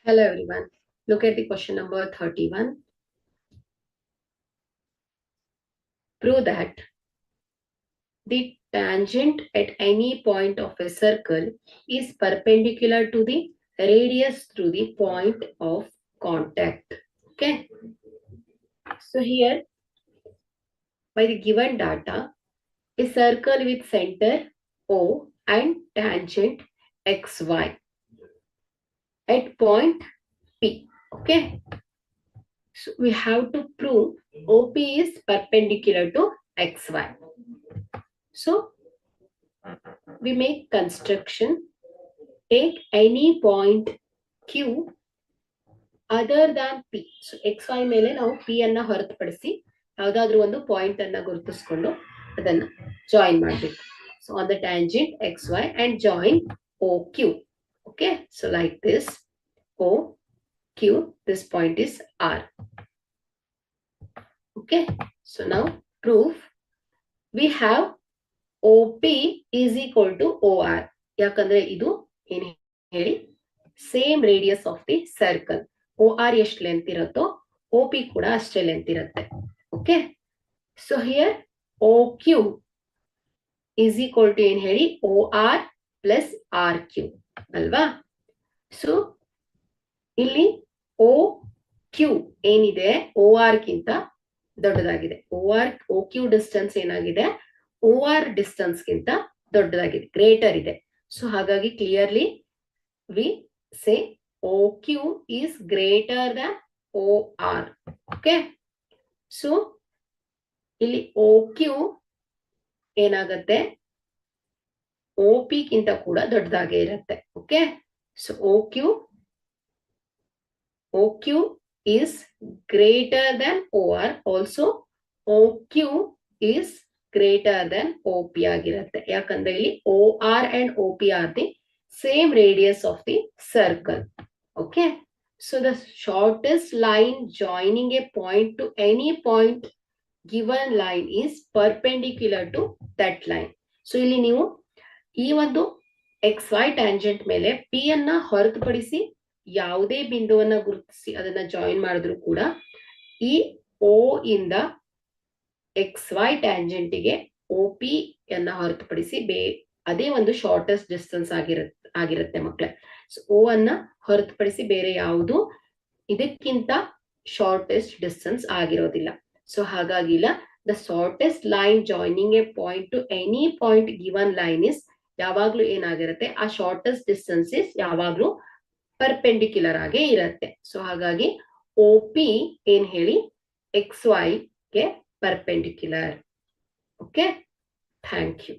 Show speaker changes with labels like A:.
A: Hello everyone. Look at the question number 31. Prove that the tangent at any point of a circle is perpendicular to the radius through the point of contact. Okay. So here, by the given data, a circle with center O and tangent XY at point P. Okay. So we have to prove OP is perpendicular to XY. So we make construction, take any point Q other than P. So XY ಮೇಲೆ ನಾವು P ಅನ್ನ ಹೊರತುಪಡಿಸಿ ಯಾವುದಾದ್ರೂ ಒಂದು point ಅನ್ನ ಗುರುತಿಸಿಕೊಂಡು ಅದನ್ನ join ಮಾಡಬೇಕು. So on the tangent XY and join OQ. Okay, so like this OQ, this point is R. Okay, so now proof we have OP is equal to OR. ಯಾಕಂದ್ರೆ ಇದು ಏನ್ ಹೇಳಿ same radius of the circle. OR ಎಷ್ಟು length ಇರುತ್ತೋ OP ಕೂಡ ಅಷ್ಟೇ length ಇರುತ್ತೆ. Okay, so here OQ is equal to ಏನ್ ಹೇಳಿ OR ಪ್ಲಸ್ RQ ಅಲ್ವಾ. ಸೊ ಇಲ್ಲಿ OQ ಏನಿದೆ OR ಗಿಂತ ದೊಡ್ಡದಾಗಿದೆ. OQ ಡಿಸ್ಟೆನ್ಸ್ ಏನಾಗಿದೆ OR ಡಿಸ್ಟೆನ್ಸ್ ಗಿಂತ ದೊಡ್ಡದಾಗಿದೆ, ಗ್ರೇಟರ್ ಇದೆ. ಸೊ ಹಾಗಾಗಿ clearly we say OQ is greater than OR. Okay, so ಇಲ್ಲಿ OQ ಏನಾಗತ್ತೆ OP ಗಿಂತ ಕೂಡ ದೊಡ್ಡದಾಗೆ ಇರುತ್ತೆ. Okay, so OQ is greater than OR. Also OQ is greater than OP ಆಗಿರುತ್ತೆ. ಯಾಕಂದ್ರೆ ಇಲ್ಲಿ OR and OP are the same radius of the circle. Okay, so the shortest line joining a point to any point given line is perpendicular to that line. So ಇಲ್ಲಿ ನೀವು ಈ ಒಂದು XY tangent ಮೇಲೆ P ಅನ್ನ ಹೊರತುಪಡಿಸಿ ಯಾವುದೇ ಬಿಂದುವನ್ನ ಗುರುತಿಸಿ ಅದನ್ನ ಜಾಯಿನ್ ಮಾಡಿದ್ರು ಕೂಡ ಈ O ಇಂದ XY ಟ್ಯಾಂಜೆಂಟಿಗೆ OP ಅನ್ನ ಹೊರತುಪಡಿಸಿ ಅದೇ ಒಂದು ಶಾರ್ಟೆಸ್ಟ್ ಡಿಸ್ಟೆನ್ಸ್ ಆಗಿರುತ್ತೆ ಮಕ್ಕಳೇ. ಸೊ O ಅನ್ನ ಹೊರತುಪಡಿಸಿ ಬೇರೆ ಯಾವುದು ಇದಕ್ಕಿಂತ ಶಾರ್ಟೆಸ್ಟ್ ಡಿಸ್ಟೆನ್ಸ್ ಆಗಿರೋದಿಲ್ಲ. ಸೊ ಹಾಗಾಗಿ the shortest line joining a point to any point given line is ಯಾವಾಗ್ಲೂ ಏನಾಗಿರುತ್ತೆ, ಆ ಶಾರ್ಟೆಸ್ಟ್ ಡಿಸ್ಟೆನ್ಸ್ ಇಸ್ ಯಾವಾಗ್ಲೂ ಪರ್ಪೆಂಡಿಕ್ಯುಲರ್ ಆಗೇ ಇರುತ್ತೆ. ಸೊ ಹಾಗಾಗಿ OP ಏನ್ ಹೇಳಿ XY ಗೆ perpendicular. Okay, thank you.